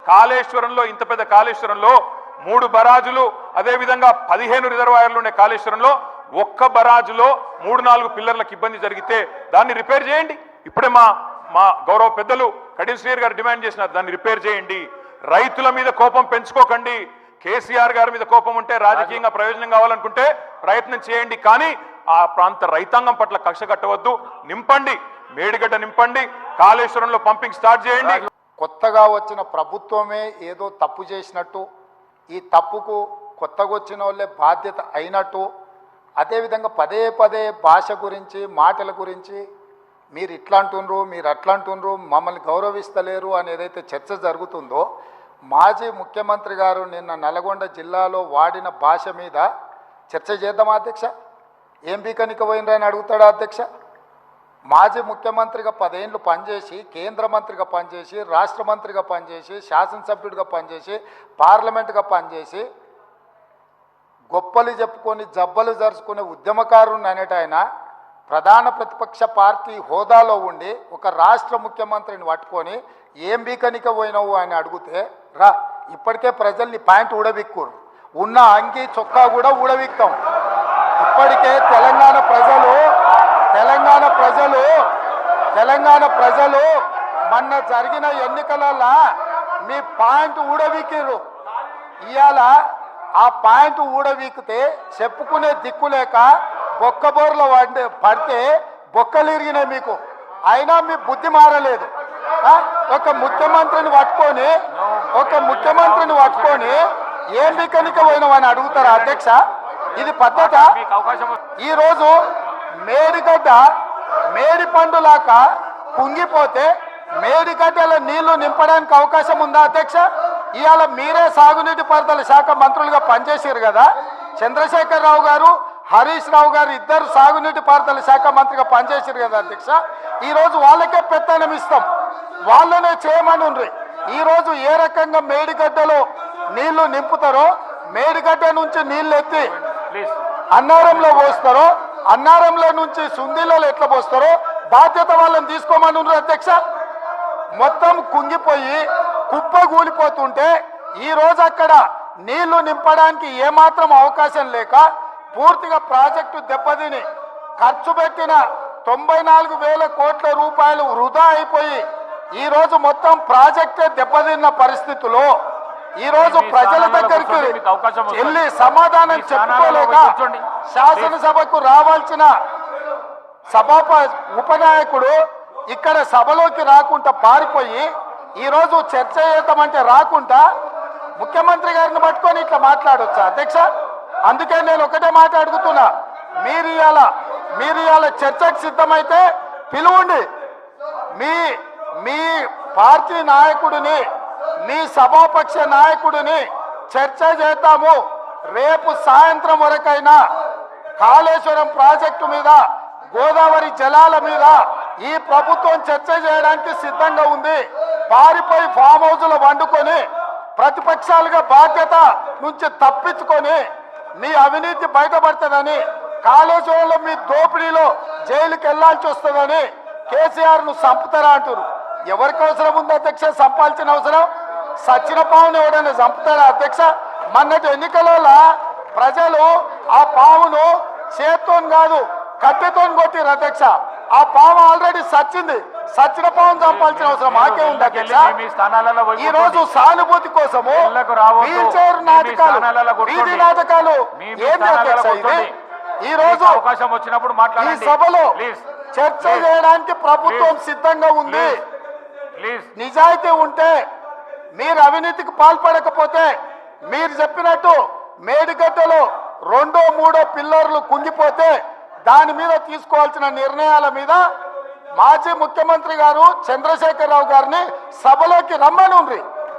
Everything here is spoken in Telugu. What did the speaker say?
కాళేశ్వరంలో ఇంత పెద్ద కాళేశ్వరంలో 3 బరాజులు అదే విధంగా 15 రిజర్వాయర్లు ఉండే కాళేశ్వరంలో ఒక్క బరాజులో 3-4 పిల్లర్లకు ఇబ్బంది జరిగితే దాన్ని రిపేర్ చేయండి. ఇప్పుడే మా గౌరవ పెద్దలు కడియం శ్రీహరి గారు డిమాండ్ చేసినారు, దాన్ని రిపేర్ చేయండి. రైతుల మీద కోపం పెంచుకోకండి. కేసీఆర్ గారి మీద కోపం ఉంటే రాజకీయంగా ప్రయోజనం కావాలనుకుంటే ప్రయత్నం చేయండి, కానీ ఆ ప్రాంత రైతాంగం పట్ల కక్ష కట్టవద్దు. నింపండి, మేడిగడ్డ నింపండి, కాళేశ్వరంలో పంపింగ్ స్టార్ట్ చేయండి. కొత్తగా వచ్చిన ప్రభుత్వమే ఏదో తప్పు చేసినట్టు, ఈ తప్పుకు కొత్తగా వచ్చిన వాళ్ళే బాధ్యత అయినట్టు, అదేవిధంగా పదే పదే భాష గురించి మాటల గురించి మీరు ఇట్లా అంటుండ్రు, మీరు అట్లా అంటుండ్రు, మమ్మల్ని గౌరవిస్తలేరు అని ఏదైతే చర్చ జరుగుతుందో, మాజీ ముఖ్యమంత్రి గారు నిన్న నల్గొండ జిల్లాలో వాడిన భాష మీద చర్చ చేద్దామా అధ్యక్ష? ఏం బీకనిక పోయినరని అడుగుతాడా అధ్యక్ష? మాజీ ముఖ్యమంత్రిగా 10 ఏళ్ళు పనిచేసి, కేంద్ర మంత్రిగా పనిచేసి, రాష్ట్ర మంత్రిగా పనిచేసి, శాసనసభ్యుడిగా పనిచేసి, పార్లమెంటుగా పనిచేసి, గొప్పలు చెప్పుకొని జబ్బలు జరుచుకునే ఉద్యమకారుని అనేట ఆయన ప్రధాన ప్రతిపక్ష పార్టీ హోదాలో ఉండి ఒక రాష్ట్ర ముఖ్యమంత్రిని పట్టుకొని ఏం బీకనిక పోయినావు అని అడిగితే, రా ఇప్పటికే ప్రజల్ని ప్యాంట్ ఊడబిక్కురు, ఉన్న అంగి చొక్కా కూడా ఊడబిక్తాం. ఇప్పటికే తెలంగాణ ప్రజలు మొన్న జరిగిన ఎన్నికలలో మీ పాయింట్ ఊడవీకిరు. ఇవాళ ఆ పాయింట్ ఊడవీకితే చెప్పుకునే దిక్కులేక బొక్కబోర్ల పడితే బొక్కలు ఇరిగినాయి మీకు. అయినా మీ బుద్ధి మారలేదు. ఒక ముఖ్యమంత్రిని పట్టుకొని ఏం బికనిక పోయినామని అడుగుతారా అధ్యక్ష? ఇది పద్ధత? ఈరోజు మేడిగడ్డ మేడి పండులాక కుంగిపోతే మేడిగడ్డల నీళ్లు నింపడానికి అవకాశం ఉందా అధ్యక్ష? ఇవాళ మీరే సాగునీటి పారుదల శాఖ మంత్రులుగా పనిచేసారు కదా. చంద్రశేఖరరావు గారు, హరీష్ రావు గారు ఇద్దరు సాగునీటి పారుదల శాఖ మంత్రిగా పనిచేసారు కదా అధ్యక్ష. ఈరోజు వాళ్ళకే పెత్తనం ఇస్తాం, వాళ్ళనే చేయమని ఉండ్రి. ఈరోజు ఏ రకంగా మేడిగడ్డలో నీళ్లు నింపుతారో, మేడిగడ్డ నుంచి నీళ్ళు ఎత్తి అన్నారంలో పోస్తారో, అన్నారంలో నుంచి సుందీలలో ఎట్లా పోస్తారో బాధ్యత వాళ్ళని తీసుకోమని ఉన్నారు అధ్యక్ష. మొత్తం కుంగిపోయి కుప్పగూలిపోతుంటే ఈరోజు అక్కడ నీళ్లు నింపడానికి ఏమాత్రం అవకాశం లేక పూర్తిగా ప్రాజెక్టు దెబ్బతిని ఖర్చు పెట్టిన 94,000 కోట్ల రూపాయలు వృధా అయిపోయి ఈరోజు మొత్తం ప్రాజెక్టే దెబ్బతిన్న పరిస్థితుల్లో ఈరోజు ప్రజల దగ్గరికి వెళ్ళి సమాధానం చెప్పుకోలేక శాసనసభకు రావాల్సిన ఉపనాయకుడు ఇక్కడ సభలోకి రాకుండా పారిపోయి ఈరోజు చర్చ చేద్దామంటే రాకుండా ముఖ్యమంత్రి గారిని పట్టుకొని ఇట్లా మాట్లాడొచ్చా అధ్యక్ష? అందుకే నేను ఒకటే మాట అడుగుతున్నా, మీరు ఇవాళ చర్చకు సిద్ధమైతే పిలువండి. మీ పార్టీ నాయకుడిని, మీ సభాపక్ష నాయకుడిని చర్చ చేద్దాము. రేపు సాయంత్రం వరకైనా కాళేశ్వరం ప్రాజెక్టు మీద, గోదావరి జలాల మీద ఈ ప్రభుత్వం చర్చ చేయడానికి సిద్ధంగా ఉంది. పారిపోయి ఫామ్ హౌస్లో వండుకొని ప్రతిపక్షాలుగా బాధ్యత నుంచి తప్పించుకొని మీ అవినీతి బయటపడుతుందని, కాళేశ్వరంలో మీ దోపిడీలో జైలుకి వెళ్లాల్సి వస్తుందని కేసీఆర్ను చంపుతారా అంటారు. ఎవరికి అవసరం ఉంది అధ్యక్ష చంపాల్సిన అవసరం? సచిన పావును ఎవడైనా చంపుతారా అధ్యక్ష? మొన్నటి ఎన్నికలలో ప్రజలు ఆ పావును చేత్తో కాదు కట్టెతో కొట్టిరు అధ్యక్ష. ఆ పాము ఆల్రెడీ సచ్చింది. సచిన పావును చంపాల్సిన అవసరం మాకే ఉంది అధ్యక్ష. ఈ రోజు సానుభూతి కోసము వీల్ చైర్ నాటకాలు, వీధి నాటకాలు ఏంటి అధ్యక్ష ఇది? ఈ రోజు అవకాశం వచ్చినప్పుడు ఈ సభలో చర్చ చేయడానికి ప్రభుత్వం సిద్ధంగా ఉంది. నిజాయితీ ఉంటే, మీరు అవినీతికి పాల్పడకపోతే, మీరు చెప్పినట్టు మేడిగడ్డలో 2-3 పిల్లర్లు కుంగిపోతే దాని మీద తీసుకోవాల్సిన నిర్ణయాల మీద మాజీ ముఖ్యమంత్రి గారు చంద్రశేఖరరావు గారిని సభలోకి రమ్మని ఉంది.